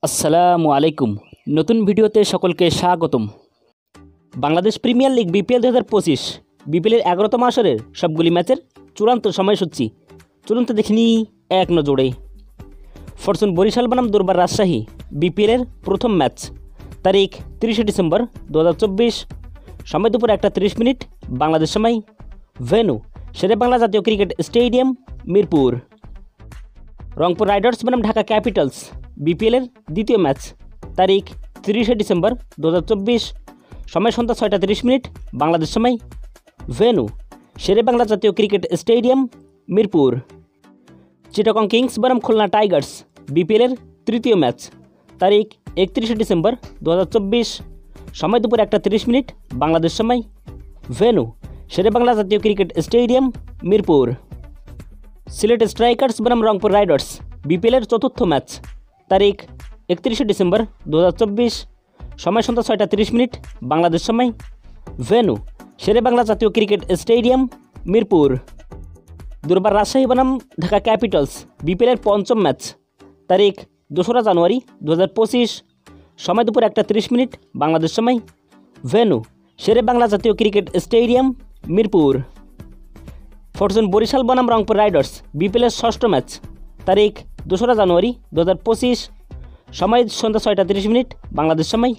আসসালামু আলাইকুম। নতুন ভিডিওতে সকলকে স্বাগতম। বাংলাদেশ প্রিমিয়ার লিগ বিপিএল 2025 বিপিএলের 11তম আসরের সবগুলি ম্যাচের চূড়ান্ত সময়সূচি চলুন তো দেখিনি এক নজরে। ফরচুন বরিশাল বনাম দুর্বার রাজশাহী বিপিএলের প্রথম ম্যাচ, তারিখ 30 ডিসেম্বর 2024, সময় দুপুর 1:30 বাংলাদেশ সময়, ভেন্যু শেরেবাংলা জাতীয় cricket stadium, Mirpur. Rangpur Riders বনাম ঢাকা ক্যাপিটালস বিপিএলের দ্বিতীয় ম্যাচ, তারিখ 30 ডিসেম্বর 2024, সময় সন্ধ্যা 6:30 বাংলাদেশ সময়, ভেন্যু শেরেবাংলা জাতীয় cricket stadium, Mirpur. Chittagong Kings বনাম খুলনা টাইগার্স বিপিএলের তৃতীয় ম্যাচ, তারিখ 31 ডিসেম্বর 2024, সময় দুপুর 1:30 বাংলাদেশ সময়, ভেন্যু শেরেবাংলা জাতীয় cricket stadium, Mirpur. Sylhet Strikers বনাম রংপুর রাইডার্স বিপিএলের চতুর্থ ম্যাচ, তারিখ 31 ডিসেম্বর 2024, সময় সন্ধ্যা 6:30 বাংলাদেশ সময়, ভেন্যু শেরেবাংলা জাতীয় ক্রিকেট স্টেডিয়াম, মিরপুর। দুর্বার রাজশাহী বনাম ঢাকা ক্যাপিটালস বিপিএলের পঞ্চম ম্যাচ, তারিখ 2 জানুয়ারি 2025, সময় দুপুর 1:30 বাংলাদেশ সময়, ভেন্যু শেরেবাংলা জাতীয় cricket stadium, Mirpur. Fortune Barishal বনাম রংপুর রাইডার্স বিপিএলের ষষ্ঠ ম্যাচ, তারিখ 2 জানুয়ারি 2025, সময় সন্ধ্যা 6:30 বাংলাদেশ সময়,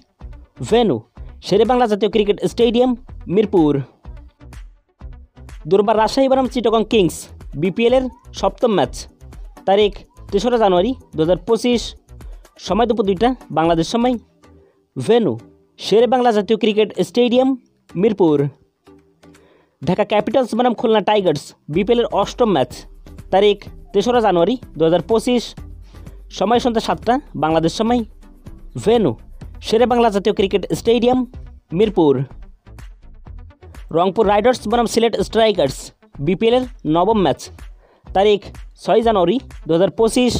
ভেন্যু শেরেবাংলা জাতীয় ক্রিকেট স্টেডিয়াম, মিরপুর। দুর্বার রাজশাহী বনাম চিটাগং কিংস বিপিএলের সপ্তম ম্যাচ, তারিখ 3 জানুয়ারি 2025, সময় দুপুর 2টা বাংলাদেশ সময়, ভেন্যু শেরেবাংলা জাতীয় cricket stadium, Mirpur. Dhaka Capitals বনাম খুলনা টাইগার্স বিপিএলের অষ্টম ম্যাচ, তারিখ 3 জানুয়ারি 2025, সময় সন্ধ্যা 7টা বাংলাদেশ সময়, ভেন্যু শেরেবাংলা জাতীয় cricket stadium, Mirpur. Rangpur Riders বনাম সিলেট স্ট্রাইকার্স বিপিএলের নবম ম্যাচ, তারিখ 6 জানুয়ারি 2025,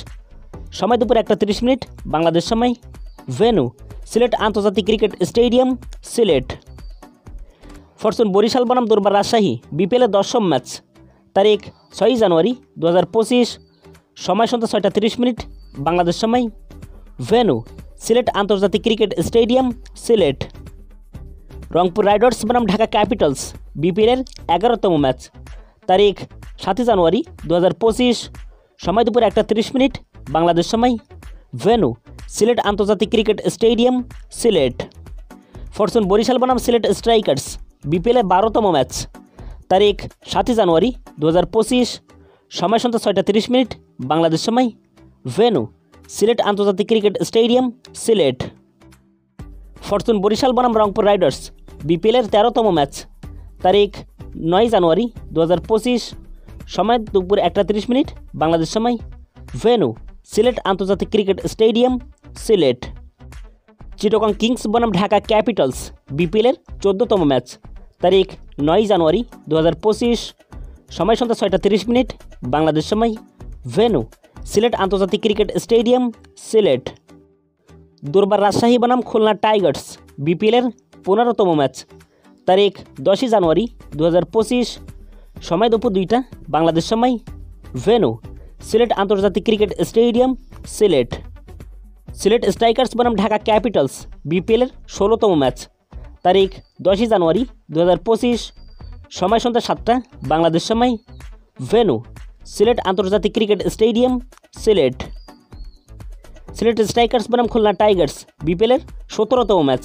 সময় দুপুর 1:30 বাংলাদেশ সময়, ভেন্যু সিলেট আন্তর্জাতিক cricket stadium, Sylhet. Fortune Barishal বনাম দুর্বার রাজশাহী বিপিএলের দশম ম্যাচ, তারিখ 6 জানুয়ারি 2025, সময় সন্ধ্যা 6:30 বাংলাদেশ সময়, ভেন্যু সিলেট আন্তর্জাতিক cricket stadium, Sylhet. Rangpur Riders বনাম ঢাকা ক্যাপিটালস বিপিএলের 11তম ম্যাচ, তারিখ 7 জানুয়ারি 2025, সময় দুপুর 1:30 বাংলাদেশ সময়, ভেন্যু সিলেট আন্তর্জাতিক cricket stadium, Sylhet. Fortune Barishal বনাম সিলেট স্ট্রাইকার্স বিপিএলের 12তম ম্যাচ, তারিখ 7 জানুয়ারি 2025, সময় সন্ধ্যা 6:30 বাংলাদেশ সময়, ভেন্যু সিলেট আন্তর্জাতিক cricket stadium, Sylhet. Fortune Barishal বনাম রংপুর রাইডার্স বিপিএলের 13তম ম্যাচ, তারিখ 9 জানুয়ারি 2025, সময় দুপুর 1:30 বাংলাদেশ সময়, ভেন্যু সিলেট আন্তর্জাতিক cricket stadium, Sylhet. Chittagong Kings বনাম ঢাকা ক্যাপিটালস বিপিএলের 14তম ম্যাচ, তারিখ 9 জানুয়ারি 2025, সময় সন্ধ্যা 6:30 বাংলাদেশ সময়, ভেন্যু সিলেট আন্তর্জাতিক ক্রিকেট স্টেডিয়াম, সিলেট। দুর্বার রাজশাহী বনাম খুলনা টাইগার্স বিপিএলের 15তম ম্যাচ, তারিখ 10 জানুয়ারি 2025, সময় দুপুর 2টা বাংলাদেশ সময়, ভেন্যু সিলেট আন্তর্জাতিক cricket stadium, Sylhet. Sylhet Strikers বনাম ঢাকা ক্যাপিটালস বিপিএলের 16তম ম্যাচ, তারিখ 10 জানুয়ারি 2025, সময় সন্ধ্যা 7টা বাংলাদেশ সময়, ভেন্যু সিলেট আন্তর্জাতিক cricket stadium, Sylhet. Sylhet Strikers বনাম খুলনা টাইগার্স বিপিএলের 17তম ম্যাচ,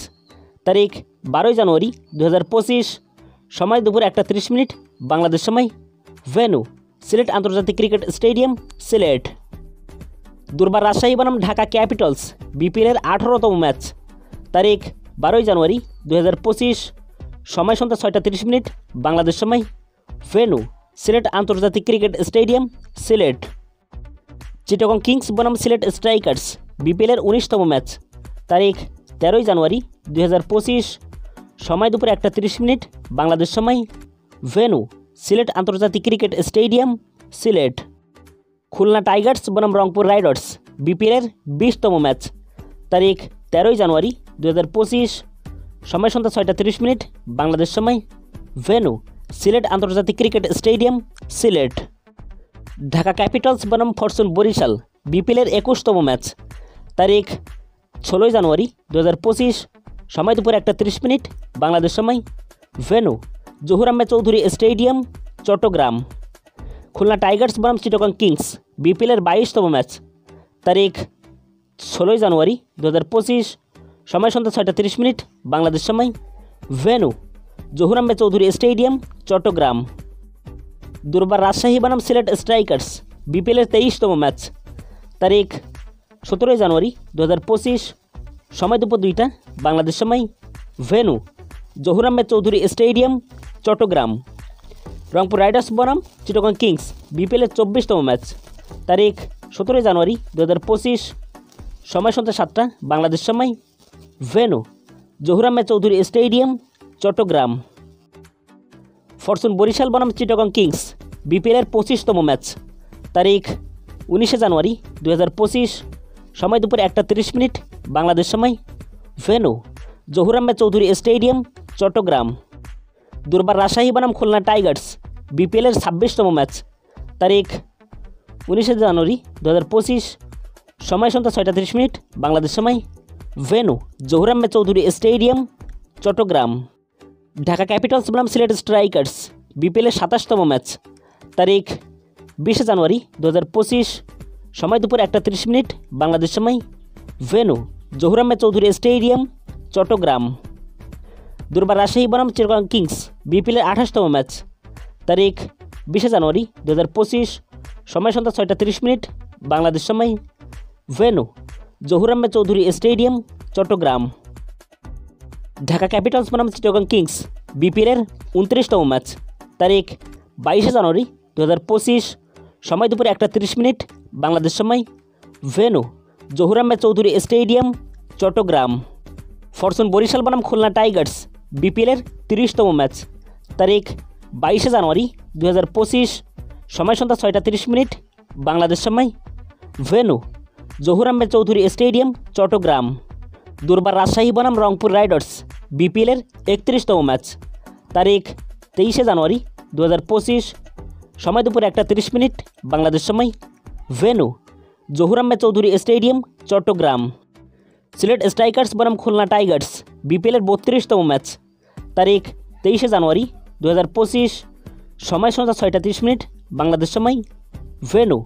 তারিখ 12 জানুয়ারি 2025, সময় দুপুর 1:30 বাংলাদেশ সময়, ভেন্যু সিলেট আন্তর্জাতিক ক্রিকেট স্টেডিয়াম, সিলেট। দুর্বার রাজশাহী বনাম ঢাকা ক্যাপিটালস বিপিএলের 18তম ম্যাচ, তারিখ 12 জানুয়ারি 2025, সময় সন্ধ্যা 6:30 বাংলাদেশ সময়, ভেন্যু সিলেট আন্তর্জাতিক cricket stadium, Sylhet. Chittagong Kings বনাম সিলেট স্ট্রাইকার্স বিপিএলের 19তম ম্যাচ, তারিখ 13 জানুয়ারি 2025, সময় দুপুর 1:30 বাংলাদেশ সময়, ভেন্যু সিলেট আন্তর্জাতিক cricket stadium, Sylhet. Khulna Tigers বনাম রংপুর রাইডার্স বিপিএলের 20তম ম্যাচ, তারিখ 13 জানুয়ারি 2025, সময় সন্ধ্যা 6:30 বাংলাদেশ সময়, ভেন্যু সিলেট আন্তর্জাতিক cricket stadium, Sylhet. Dhaka Capitals বনাম ফরচুন বরিশাল বিপিএলের 21তম ম্যাচ, তারিখ 16 জানুয়ারি 2025, সময় দুপুর 1:30 বাংলাদেশ সময়, venue Zahur Ahmed Chowdhury stadium, Chattogram. Khulna Tigers বনাম চিটাগং কিংস বিপিএলের 22তম ম্যাচ, তারিখ 16 জানুয়ারি 2025, সময় সন্ধ্যা 6:30 বাংলাদেশ সময়, ভেন্যু জহুর আহমেদ চৌধুরী স্টেডিয়াম, চট্টগ্রাম। দুর্বার রাজশাহী বনাম সিলেট স্ট্রাইকার্স বিপিএলের 23তম ম্যাচ, তারিখ 17 জানুয়ারি 2025, সময় দুপুর 2টা বাংলাদেশ সময়, venue Zahur Ahmed Chowdhury stadium, Chattogram. Rangpur Riders বনাম চিটাগং কিংস বিপিএলের 24তম ম্যাচ, তারিখ 17 জানুয়ারি 2025, সময় সন্ধ্যা 7টা বাংলাদেশ সময়, venue Zahur Ahmed Chowdhury stadium, Chattogram. Fortune Barishal বনাম চিটাগং কিংস বিপিএলের 25তম ম্যাচ, তারিখ 19 জানুয়ারি 2025, সময় দুপুর 1:30 বাংলাদেশ সময়, ভেন্যু জহুর আহমেদ চৌধুরী স্টেডিয়াম, চট্টগ্রাম। দুর্বার রাজশাহী বনাম খুলনা টাইগার্স বিপিএলের 26তম ম্যাচ, তারিখ 19 জানুয়ারি 2025, সময় সন্ধ্যা 6:30 বাংলাদেশ সময়, venue Zahur Ahmed Chowdhury stadium, Chattogram. Dhaka Capitals বনাম সিলেট স্ট্রাইকার্স বিপিএলের 27তম ম্যাচ, তারিখ 20 জানুয়ারি 2025, সময় দুপুর 1:30 বাংলাদেশ সময়, ভেন্যু জহুর আহমেদ চৌধুরী স্টেডিয়াম, চট্টগ্রাম। দুর্বার রাজশাহী বনাম চিটাগং কিংস বিপিএলের 28তম ম্যাচ, তারিখ 20 জানুয়ারি 2025, সময় সন্ধ্যা 6:30 বাংলাদেশ সময়, venue Zahur Ahmed Chowdhury stadium, Chattogram. Dhaka Capitals বনাম চিটাগং কিংস বিপিএলের 29তম ম্যাচ, তারিখ 22 জানুয়ারি 2025, সময় দুপুর 1:30 বাংলাদেশ সময়, venue Zahur Ahmed Chowdhury stadium, Chattogram. Fortune Barishal বনাম খুলনা টাইগার্স বিপিএলের 30তম ম্যাচ, তারিখ 22 জানুয়ারি 2025, সময় সন্ধ্যা 6:30 বাংলাদেশ সময়, ভেন্যু জহুর আহমেদ চৌধুরী স্টেডিয়াম, চট্টগ্রাম। দুর্বার রাজশাহী বনাম রংপুর রাইডার্স বিপিএলের 31তম ম্যাচ, তারিখ 23 জানুয়ারি 2025, সময় দুপুর 1:30 বাংলাদেশ সময়, venue Zahur Ahmed Chowdhury stadium, Chattogram. Sylhet Strikers বনাম খুলনা টাইগার্স বিপিএলের 32তম ম্যাচ, তারিখ 23 জানুয়ারি 2025, সময় সন্ধ্যা 6:30 বাংলাদেশ সময়, venue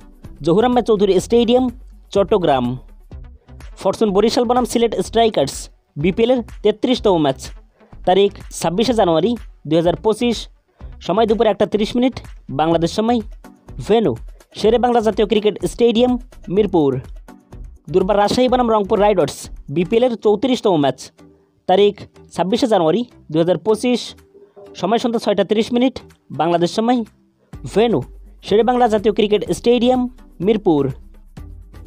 Zahur Ahmed Chowdhury stadium, Chattogram. Fortune Barishal বনাম সিলেট স্ট্রাইকার্স বিপিএলের 33তম ম্যাচ, তারিখ 26 জানুয়ারি 2025, সময় দুপুর 1:30 বাংলাদেশ সময়, ভেন্যু শেরে বাংলা জাতীয় ক্রিকেট স্টেডিয়াম, মিরপুর। দুর্বার রাজশাহী বনাম রংপুর রাইডার্স বিপিএলের 34তম ম্যাচ, তারিখ 26 জানুয়ারি 2025, সময় সন্ধ্যা 6:30 বাংলাদেশ সময়, ভেন্যু শেরে বাংলা জাতীয় cricket stadium, Mirpur.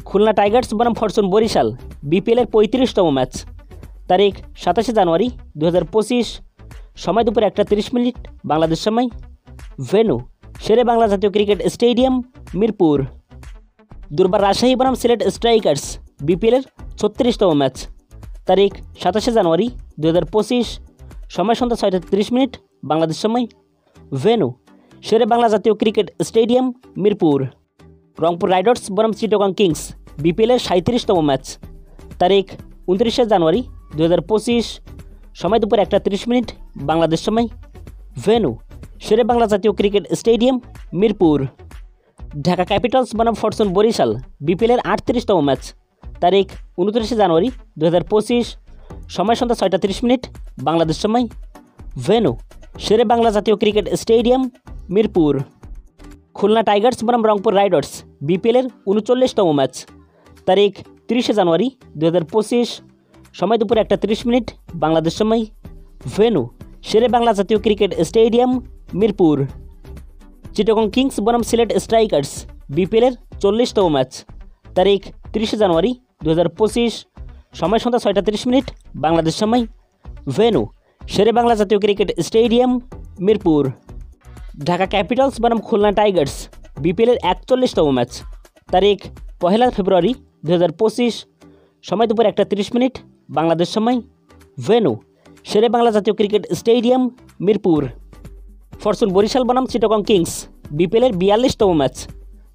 Khulna Tigers বনাম ফরচুন বরিশাল বিপিএলের 35তম ম্যাচ, তারিখ 27 জানুয়ারি 2025, সময় দুপুর 1:30 বাংলাদেশ সময়, ভেন্যু শেরে বাংলা জাতীয় ক্রিকেট স্টেডিয়াম, মিরপুর। দুর্বার রাজশাহী বনাম সিলেট স্ট্রাইকার্স বিপিএলের 36তম ম্যাচ, তারিখ 27 জানুয়ারি 2025, সময় সন্ধ্যা 6:30 বাংলাদেশ সময়, ভেন্যু শেরে বাংলা জাতীয় cricket stadium, Mirpur. Rangpur Riders বনাম চিটাগং কিংস বিপিএলের 37তম ম্যাচ, তারিখ 29 জানুয়ারি 2025, সময় দুপুর 1:30 বাংলাদেশ সময়, ভেন্যু শেরে বাংলা জাতীয় cricket stadium, Mirpur. Dhaka Capitals বনাম ফরচুন বরিশাল বিপিএলের 38তম ম্যাচ, তারিখ 29 জানুয়ারি 2025, সময় সন্ধ্যা 6:30 বাংলাদেশ সময়, ভেন্যু শেরে বাংলা জাতীয় cricket stadium, Mirpur. Khulna Tigers বনাম রংপুর রাইডার্স বিপিএলের 39তম ম্যাচ, তারিখ 30 জানুয়ারি 2025, সময় দুপুর 1:30 বাংলাদেশ সময়, ভেন্যু শেরে বাংলা জাতীয় cricket stadium, Mirpur. Chittagong Kings বনাম সিলেট স্ট্রাইকার্স বিপিএলের 40তম ম্যাচ, তারিখ 30 জানুয়ারি 2025, সময় সন্ধ্যা 6:30 বাংলাদেশ সময়, ভেন্যু শেরে বাংলা জাতীয় cricket stadium, Mirpur. Dhaka Capitals বনাম খুলনা টাইগার্স বিপিএলের 41তম ম্যাচ, তারিখ 1 ফেব্রুয়ারি 2025, সময় দুপুর 1:30 বাংলাদেশ সময়, ভেন্যু শেরে বাংলা জাতীয় cricket stadium, Mirpur. Fortune Barishal বনাম চিটাগং কিংস বিপিএলের 42তম ম্যাচ,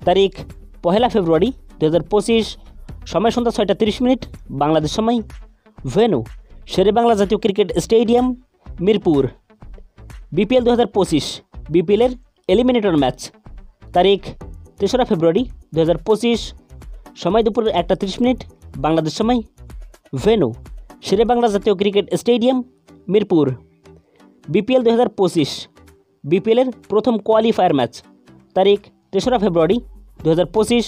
তারিখ 1 ফেব্রুয়ারি 2025, সময় সন্ধ্যা 6টা 30 বাংলাদেশ সময়। ভেন্যু শেরেবাংলা জাতীয় ক্রিকেট স্টেডিয়াম, মিরপুর। বিপিএল 2025 বিপিএলের এলিমিনেটর ম্যাচ, তারিখ 3রা ফেব্রুয়ারি 2025, সময় দুপুর 1টা 30 বাংলাদেশ সময়। ভেন্যু শেরেবাংলা জাতীয় ক্রিকেট স্টেডিয়াম, মিরপুর। বিপিএল 2025 বিপিএলের প্রথম কোয়ালিফায়ার ম্যাচ, তারিখ 3রা ফেব্রুয়ারি 2025,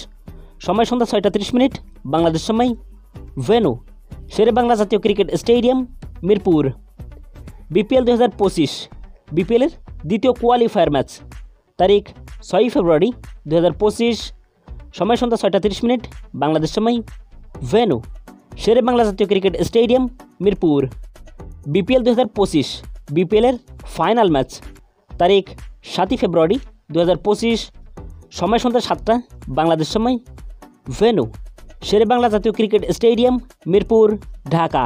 সময় সন্ধ্যা 6টা 30 বাংলাদেশ সময়। ভেন্যু শেরেবাংলা জাতীয় ক্রিকেট স্টেডিয়াম, মিরপুর। বিপিএল 2025 বিপিএলের দ্বিতীয় কোয়ালিফায়ার ম্যাচ, তারিখ 6 ফেব্রুয়ারি 2025, সময় সন্ধ্যা 6টা 30 বাংলাদেশ সময়। ভেন্যু শেরেবাংলা জাতীয় ক্রিকেট স্টেডিয়াম, মিরপুর। বিপিএল 2025 বিপিএলের ফাইনাল ম্যাচ, তারিখ 7 ফেব্রুয়ারি 2025, সময় সন্ধ্যা 7টা বাংলাদেশ সময়। ভেন্যু শেরেবাংলা জাতীয় ক্রিকেট স্টেডিয়াম, মিরপুর, ঢাকা।